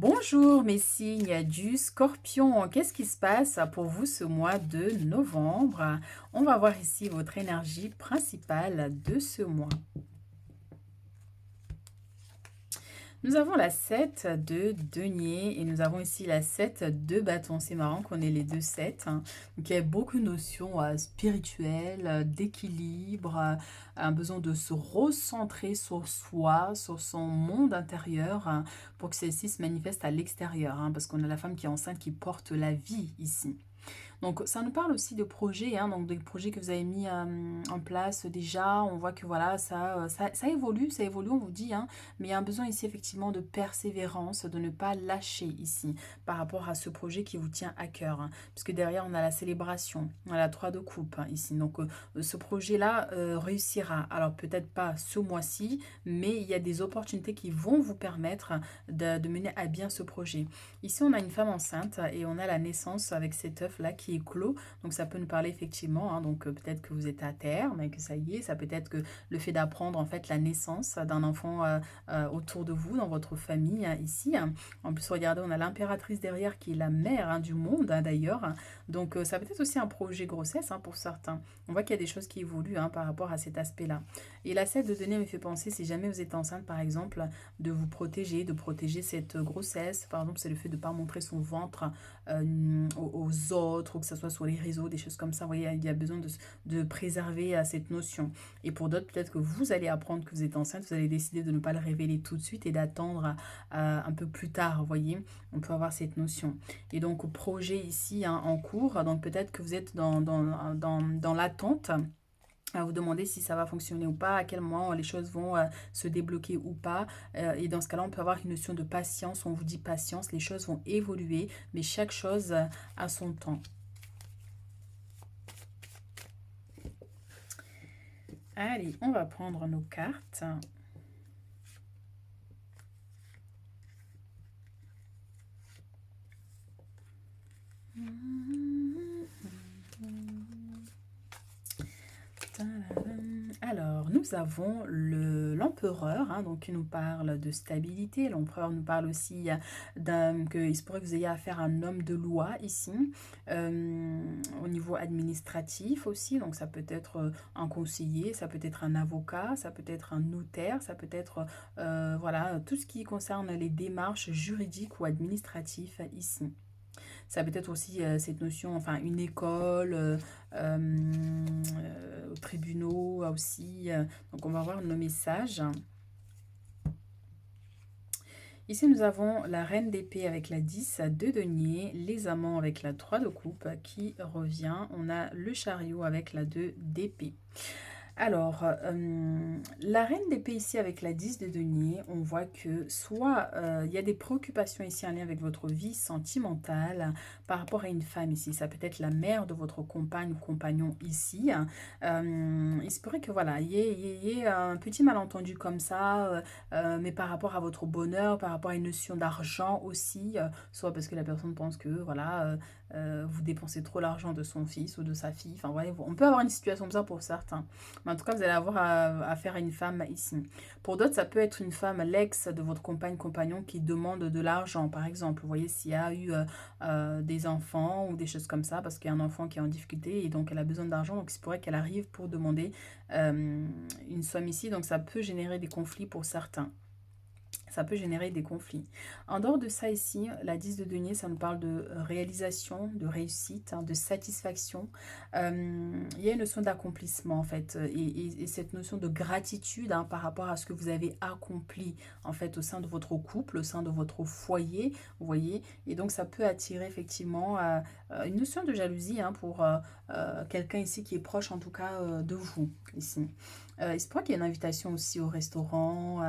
Bonjour mes signes du Scorpion, qu'est-ce qui se passe pour vous ce mois de novembre? On va voir ici votre énergie principale de ce mois. Nous avons la 7 de denier et nous avons ici la 7 de bâton. C'est marrant qu'on ait les deux 7. Donc il y a beaucoup de notions spirituelles, d'équilibre, un besoin de se recentrer sur soi, sur son monde intérieur pour que celle-ci se manifeste à l'extérieur. Parce qu'on a la femme qui est enceinte qui porte la vie ici. Donc, ça nous parle aussi de projets, donc des projets que vous avez mis en place déjà. On voit que voilà, ça évolue, on vous dit, mais il y a un besoin ici effectivement de persévérance, de ne pas lâcher ici par rapport à ce projet qui vous tient à cœur. Parce que derrière, on a la célébration, on a la 3 de coupe ici. Donc, ce projet-là réussira. Alors, peut-être pas ce mois-ci, mais il y a des opportunités qui vont vous permettre de mener à bien ce projet. Ici, on a une femme enceinte et on a la naissance avec cet œuf-là qui est clos. Donc, ça peut nous parler effectivement. Donc, peut-être que vous êtes à terme et que ça y est. Ça peut être que le fait d'apprendre en fait la naissance d'un enfant autour de vous, dans votre famille ici. En plus, regardez, on a l'impératrice derrière qui est la mère du monde d'ailleurs. Donc, ça peut être aussi un projet grossesse pour certains. On voit qu'il y a des choses qui évoluent par rapport à cet aspect-là. Et la 7 de donner me fait penser, si jamais vous êtes enceinte par exemple, de vous protéger, de protéger cette grossesse. Par exemple, c'est le fait de ne pas montrer son ventre aux autres, ou que ce soit sur les réseaux, des choses comme ça. Vous voyez, il y a besoin de préserver cette notion. Et pour d'autres, peut-être que vous allez apprendre que vous êtes enceinte, vous allez décider de ne pas le révéler tout de suite et d'attendre un peu plus tard, vous voyez. On peut avoir cette notion. Et donc, projet ici en cours, donc peut-être que vous êtes dans l'attente à vous demander si ça va fonctionner ou pas, à quel moment les choses vont se débloquer ou pas. Et dans ce cas-là, on peut avoir une notion de patience. On vous dit patience, les choses vont évoluer, mais chaque chose a son temps. Allez, on va prendre nos cartes. Alors, nous avons l'empereur, donc qui nous parle de stabilité. L'empereur nous parle aussi qu'il se pourrait que vous ayez affaire à un homme de loi ici, au niveau administratif aussi. Donc, ça peut être un conseiller, ça peut être un avocat, ça peut être un notaire, ça peut être voilà, tout ce qui concerne les démarches juridiques ou administratives ici. Ça peut être aussi cette notion, enfin une école, aux tribunaux aussi. Donc on va voir nos messages. Ici, nous avons la reine d'épée avec la 10 de denier, les amants avec la 3 de coupe qui revient. On a le chariot avec la 2 d'épée. Alors, la reine d'épée ici avec la 10 de denier, on voit que soit il y a des préoccupations ici en lien avec votre vie sentimentale par rapport à une femme ici. Ça peut être la mère de votre compagne ou compagnon ici. Il se pourrait que voilà, il y ait un petit malentendu comme ça, mais par rapport à votre bonheur, par rapport à une notion d'argent aussi, soit parce que la personne pense que voilà, vous dépensez trop l'argent de son fils ou de sa fille. Enfin, voyez, on peut avoir une situation comme ça pour certains. Mais en tout cas, vous allez avoir affaire à une femme ici. Pour d'autres, ça peut être une femme, l'ex de votre compagne, compagnon, qui demande de l'argent, par exemple. Vous voyez, s'il y a eu des enfants ou des choses comme ça, parce qu'il y a un enfant qui est en difficulté et donc elle a besoin d'argent, donc il se pourrait qu'elle arrive pour demander une somme ici. Donc ça peut générer des conflits pour certains. Ça peut générer des conflits. En dehors de ça ici, la 10 de denier, ça nous parle de réalisation, de réussite, de satisfaction. Il y a une notion d'accomplissement en fait et cette notion de gratitude par rapport à ce que vous avez accompli en fait au sein de votre couple, au sein de votre foyer, vous voyez. Et donc ça peut attirer effectivement une notion de jalousie pour quelqu'un ici qui est proche en tout cas de vous ici. Il se pourrait qu'il y ait une invitation aussi au restaurant,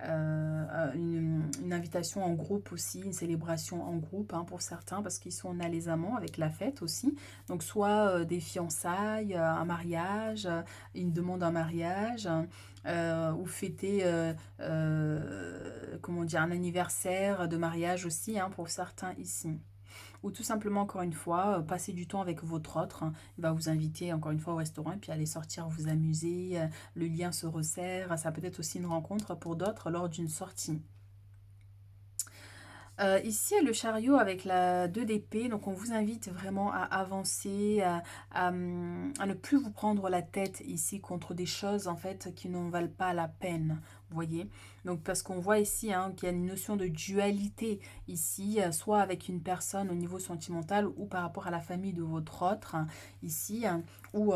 une invitation en groupe aussi, une célébration en groupe pour certains, parce qu'ils sont on a les amants avec la fête aussi. Donc soit des fiançailles, un mariage, une demande en mariage, ou fêter comment dire, un anniversaire de mariage aussi pour certains ici. Ou tout simplement, encore une fois, passer du temps avec votre autre. Il va vous inviter, encore une fois, au restaurant et puis aller sortir, vous amuser. Le lien se resserre. Ça peut être aussi une rencontre pour d'autres lors d'une sortie. Ici, il y a le chariot avec la 2 d'épée, donc on vous invite vraiment à avancer, à ne plus vous prendre la tête ici contre des choses en fait qui n'en valent pas la peine, vous voyez? Donc parce qu'on voit ici hein, qu'il y a une notion de dualité ici, soit avec une personne au niveau sentimental ou par rapport à la famille de votre autre, hein, ici, hein, ou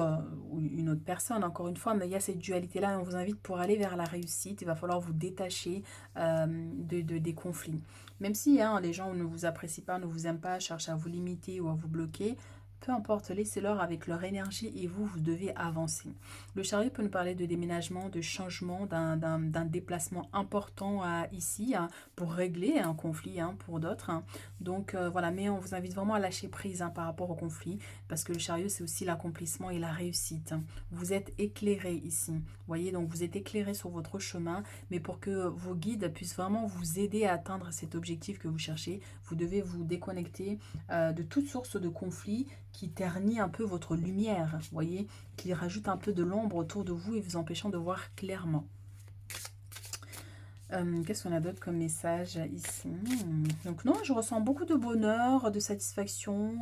une autre personne, encore une fois, mais il y a cette dualité-là et on vous invite pour aller vers la réussite, il va falloir vous détacher des conflits. Même si hein, les gens ne vous apprécient pas, ne vous aiment pas, cherchent à vous limiter ou à vous bloquer, peu importe, laissez-leur avec leur énergie et vous, vous devez avancer. Le chariot peut nous parler de déménagement, de changement, d'un déplacement important ici hein, pour régler un conflit hein, pour d'autres. Hein. Donc voilà, mais on vous invite vraiment à lâcher prise hein, par rapport au conflit parce que le chariot, c'est aussi l'accomplissement et la réussite. Vous êtes éclairé ici. Vous voyez, donc vous êtes éclairé sur votre chemin, mais pour que vos guides puissent vraiment vous aider à atteindre cet objectif que vous cherchez, vous devez vous déconnecter de toute source de conflit qui ternit un peu votre lumière, vous voyez, qui rajoute un peu de l'ombre autour de vous et vous empêchant de voir clairement. Qu'est-ce qu'on a d'autre comme message ici? Donc non, je ressens beaucoup de bonheur, de satisfaction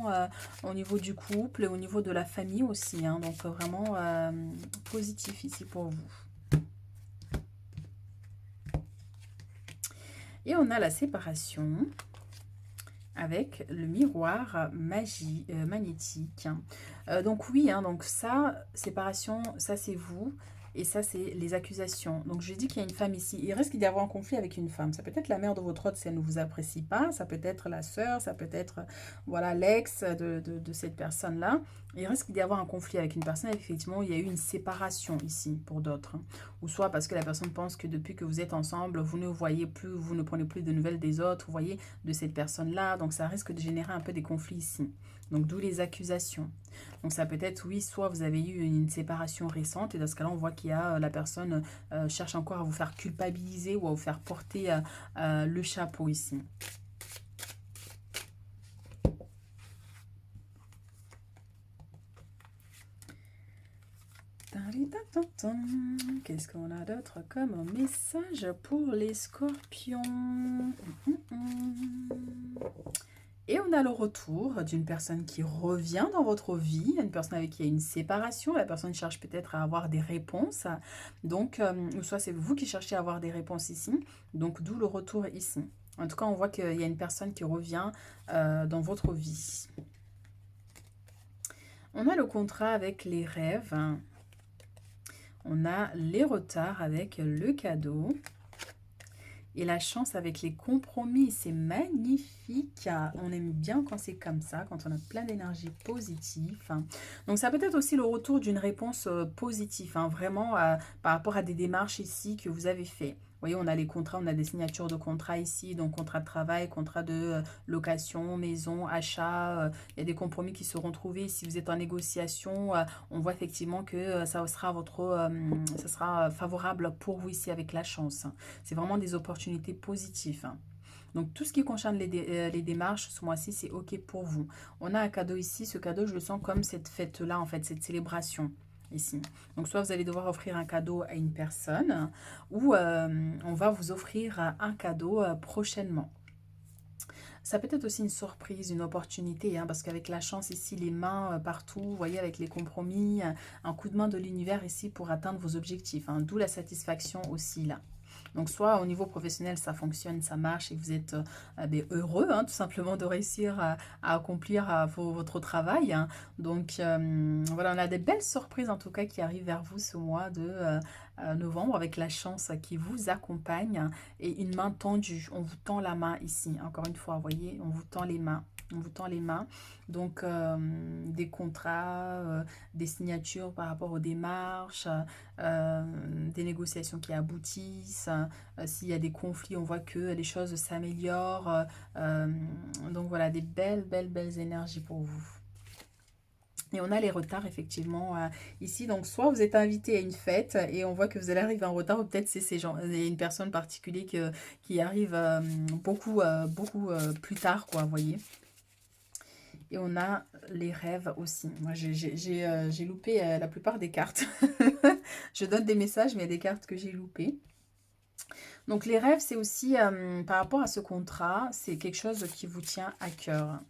au niveau du couple et au niveau de la famille aussi. Hein, donc vraiment positif ici pour vous. Et on a la séparation avec le miroir magnétique. Donc oui, hein, donc ça, séparation, ça c'est vous. Et ça, c'est les accusations. Donc, je dis qu'il y a une femme ici. Il risque d'y avoir un conflit avec une femme. Ça peut être la mère de votre autre si elle ne vous apprécie pas. Ça peut être la sœur. Ça peut être voilà l'ex de cette personne-là. Il risque d'y avoir un conflit avec une personne. Effectivement, il y a eu une séparation ici pour d'autres. Hein. Ou soit parce que la personne pense que depuis que vous êtes ensemble, vous ne voyez plus, vous ne prenez plus de nouvelles des autres, vous voyez, de cette personne-là. Donc, ça risque de générer un peu des conflits ici. Donc, d'où les accusations. Donc ça peut être, oui, soit vous avez eu une séparation récente et dans ce cas-là, on voit qu'il y a la personne cherche encore à vous faire culpabiliser ou à vous faire porter le chapeau ici. Qu'est-ce qu'on a d'autre comme message pour les scorpions? Et on a le retour d'une personne qui revient dans votre vie, une personne avec qui il y a une séparation. La personne cherche peut-être à avoir des réponses. Donc, ou soit c'est vous qui cherchez à avoir des réponses ici. Donc, d'où le retour ici. En tout cas, on voit qu'il y a une personne qui revient dans votre vie. On a le contrat avec les rêves. On a les retards avec le cadeau. Et la chance avec les compromis, c'est magnifique. On aime bien quand c'est comme ça, quand on a plein d'énergie positive. Donc ça peut être aussi le retour d'une réponse positive, hein, vraiment par rapport à des démarches ici que vous avez fait. Vous voyez, on a les contrats, on a des signatures de contrats ici, donc contrat de travail, contrat de location, maison, achat. Il y a des compromis qui seront trouvés. Si vous êtes en négociation, on voit effectivement que ça sera favorable pour vous ici avec la chance. C'est vraiment des opportunités positives. Hein. Donc, tout ce qui concerne les démarches, ce mois-ci, c'est OK pour vous. On a un cadeau ici. Ce cadeau, je le sens comme cette fête-là, en fait, cette célébration ici. Donc, soit vous allez devoir offrir un cadeau à une personne ou on va vous offrir un cadeau prochainement. Ça peut être aussi une surprise, une opportunité, hein, parce qu'avec la chance ici, les mains partout, vous voyez, avec les compromis, un coup de main de l'univers ici pour atteindre vos objectifs. Hein, d'où la satisfaction aussi là. Donc, soit au niveau professionnel, ça fonctionne, ça marche et vous êtes heureux, hein, tout simplement, de réussir à accomplir votre travail. Hein. Donc, voilà, on a des belles surprises, en tout cas, qui arrivent vers vous ce mois de novembre avec la chance qui vous accompagne hein, et une main tendue. On vous tend la main ici, encore une fois, vous voyez, on vous tend les mains. On vous tend les mains, donc des contrats, des signatures par rapport aux démarches, des négociations qui aboutissent. S'il y a des conflits, on voit que les choses s'améliorent. Donc voilà, des belles, belles, belles énergies pour vous. Et on a les retards effectivement ici. Donc soit vous êtes invité à une fête et on voit que vous allez arriver en retard ou peut-être c'est ces gens, il y a une personne particulière qui arrive beaucoup, plus tard, quoi, vous voyez. Et on a les rêves aussi. Moi, j'ai loupé la plupart des cartes. Je donne des messages, mais il y a des cartes que j'ai loupées. Donc les rêves, c'est aussi, par rapport à ce contrat, c'est quelque chose qui vous tient à cœur.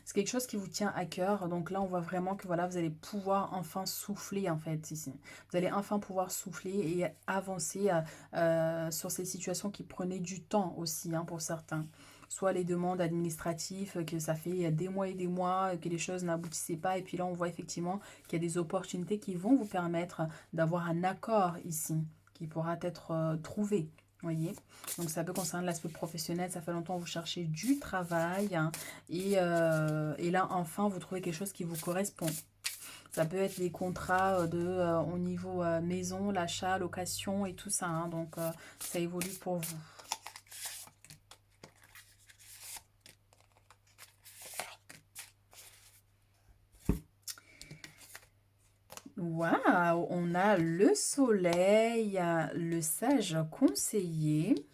C'est quelque chose qui vous tient à cœur. Donc là, on voit vraiment que voilà, vous allez pouvoir enfin souffler en fait ici. Vous allez enfin pouvoir souffler et avancer sur ces situations qui prenaient du temps aussi pour certains. Soit les demandes administratives, que ça fait des mois et des mois, que les choses n'aboutissaient pas. Et puis là, on voit effectivement qu'il y a des opportunités qui vont vous permettre d'avoir un accord ici, qui pourra être trouvé. Voyez, donc ça peut concerner l'aspect professionnel, ça fait longtemps que vous cherchez du travail et là enfin vous trouvez quelque chose qui vous correspond. Ça peut être les contrats au niveau maison, l'achat, location et tout ça, donc ça évolue pour vous. Waouh, on a le soleil, le sage conseiller.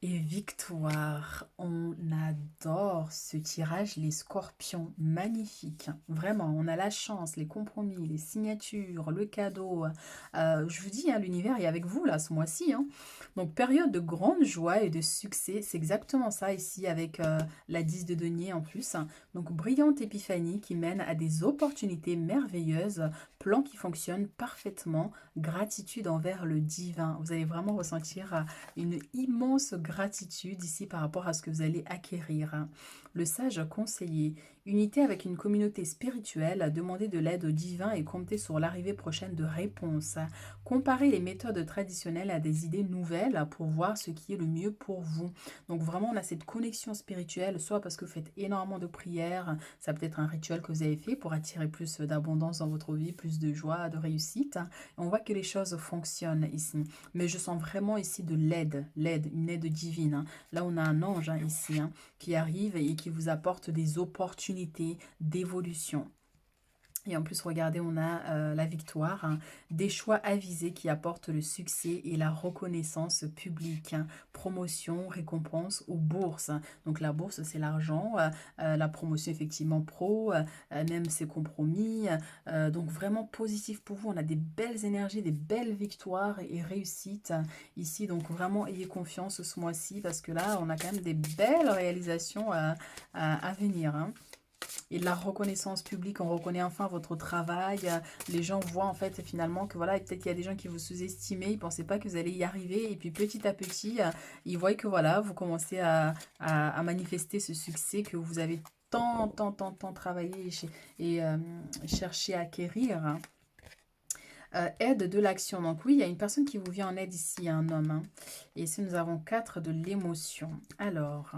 Et victoire, on adore ce tirage, les scorpions, magnifique. Vraiment, on a la chance, les compromis, les signatures, le cadeau. Je vous dis, l'univers est avec vous là ce mois-ci. Donc, période de grande joie et de succès, c'est exactement ça ici avec la 10 de denier en plus. Donc, brillante épiphanie qui mène à des opportunités merveilleuses, plan qui fonctionne parfaitement, gratitude envers le divin. Vous allez vraiment ressentir une immense gratitude ici par rapport à ce que vous allez acquérir. Le sage conseiller, unité avec une communauté spirituelle, demander de l'aide au divin et compter sur l'arrivée prochaine de réponses. Comparer les méthodes traditionnelles à des idées nouvelles pour voir ce qui est le mieux pour vous. Donc vraiment, on a cette connexion spirituelle, soit parce que vous faites énormément de prières, ça peut être un rituel que vous avez fait pour attirer plus d'abondance dans votre vie, plus de joie, de réussite. On voit que les choses fonctionnent ici. Mais je sens vraiment ici de l'aide, une aide divine. Là, on a un ange ici qui arrive et qui vous apporte des opportunités d'évolution. Et en plus, regardez, on a la victoire, des choix avisés qui apportent le succès et la reconnaissance publique, promotion, récompense ou bourse. Donc la bourse, c'est l'argent, la promotion, effectivement, pro, même ses compromis. Donc vraiment positif pour vous. On a des belles énergies, des belles victoires et réussites ici. Donc vraiment, ayez confiance ce mois-ci parce que là, on a quand même des belles réalisations à venir. Et la reconnaissance publique, on reconnaît enfin votre travail. Les gens voient en fait finalement que voilà, peut-être qu'il y a des gens qui vous sous-estimaient, ils ne pensaient pas que vous allez y arriver. Et puis petit à petit, ils voient que voilà, vous commencez à manifester ce succès que vous avez tant travaillé et cherché à acquérir. Aide de l'action. Donc oui, il y a une personne qui vous vient en aide ici, un homme. Et ici, nous avons 4 de l'émotion. Alors...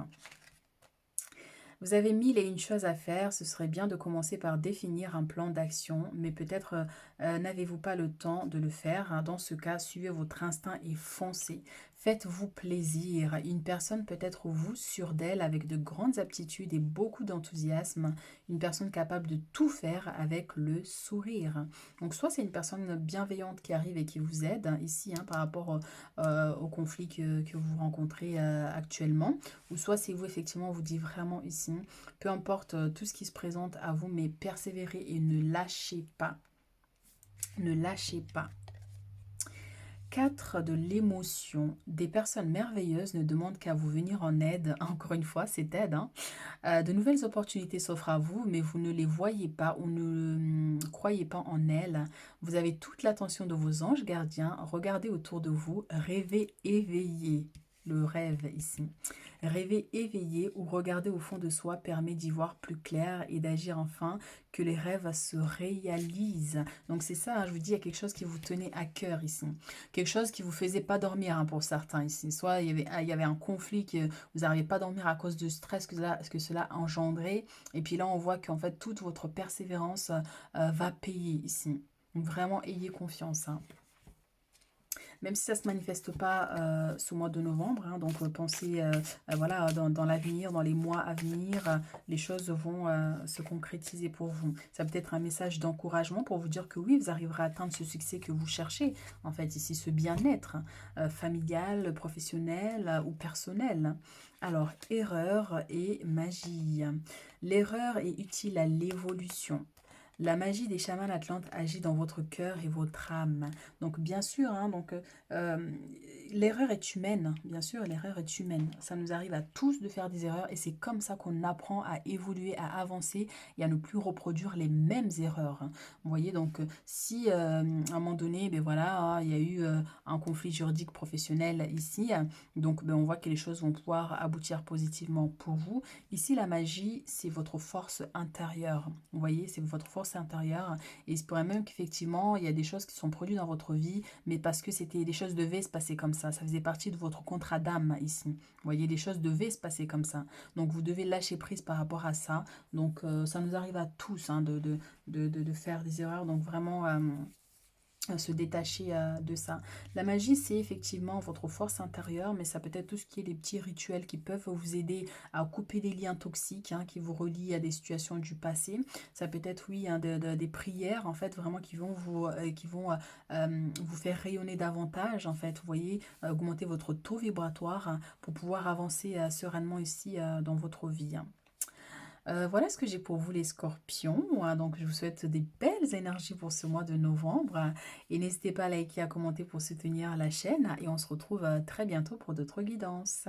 Vous avez 1001 choses à faire, ce serait bien de commencer par définir un plan d'action, mais peut-être n'avez-vous pas le temps de le faire. Dans ce cas, suivez votre instinct et foncez. Faites-vous plaisir. Une personne peut être vous, sûre d'elle, avec de grandes aptitudes et beaucoup d'enthousiasme. Une personne capable de tout faire avec le sourire. Donc soit c'est une personne bienveillante qui arrive et qui vous aide ici par rapport au conflit que vous rencontrez actuellement, ou soit c'est vous effectivement, on vous dit vraiment ici, peu importe tout ce qui se présente à vous, mais persévérez et ne lâchez pas. Ne lâchez pas. 4 de l'émotion. Des personnes merveilleuses ne demandent qu'à vous venir en aide. Encore une fois, c'est aide. De nouvelles opportunités s'offrent à vous, mais vous ne les voyez pas ou ne croyez pas en elles. Vous avez toute l'attention de vos anges gardiens. Regardez autour de vous. Rêvez éveillé. Le rêve ici. Rêver éveillé ou regarder au fond de soi permet d'y voir plus clair et d'agir enfin que les rêves se réalisent. Donc c'est ça, je vous dis, il y a quelque chose qui vous tenait à cœur ici. Quelque chose qui vous faisait pas dormir pour certains ici. Soit il y avait un conflit que vous n'arriviez pas à dormir à cause de stress que cela engendrait. Et puis là, on voit qu'en fait, toute votre persévérance va payer ici. Donc vraiment, ayez confiance. Même si ça ne se manifeste pas ce mois de novembre, donc pensez voilà, dans l'avenir, dans les mois à venir, les choses vont se concrétiser pour vous. Ça peut être un message d'encouragement pour vous dire que oui, vous arriverez à atteindre ce succès que vous cherchez, en fait, ici, ce bien-être familial, professionnel ou personnel. Alors, erreur et magie. L'erreur est utile à l'évolution. La magie des chamans atlantes agit dans votre cœur et votre âme. Donc bien sûr, hein, euh, l'erreur est humaine. Bien sûr, l'erreur est humaine. Ça nous arrive à tous de faire des erreurs et c'est comme ça qu'on apprend à évoluer, à avancer et à ne plus reproduire les mêmes erreurs, hein. Vous voyez, si à un moment donné, ben voilà, hein, il y a eu un conflit juridique professionnel ici, on voit que les choses vont pouvoir aboutir positivement pour vous. Ici, la magie, c'est votre force intérieure. Vous voyez, c'est votre force intérieure. Et il se pourrait même qu'effectivement, il y a des choses qui sont produites dans votre vie, mais parce que les choses devaient se passer comme ça. Ça faisait partie de votre contrat d'âme ici. Vous voyez, les choses devaient se passer comme ça. Donc, vous devez lâcher prise par rapport à ça. Ça nous arrive à tous, hein, de faire des erreurs. Donc, vraiment, se détacher de ça. La magie, c'est effectivement votre force intérieure, mais ça peut être tout ce qui est les petits rituels qui peuvent vous aider à couper les liens toxiques, hein, qui vous relient à des situations du passé. Ça peut être, oui, hein, des prières, en fait, vraiment qui vont vous faire rayonner davantage, en fait. Vous voyez, augmenter votre taux vibratoire, hein, pour pouvoir avancer sereinement ici dans votre vie, hein. Voilà ce que j'ai pour vous les scorpions, hein. Donc je vous souhaite des belles énergies pour ce mois de novembre, et n'hésitez pas à liker, à commenter pour soutenir la chaîne et on se retrouve très bientôt pour d'autres guidances.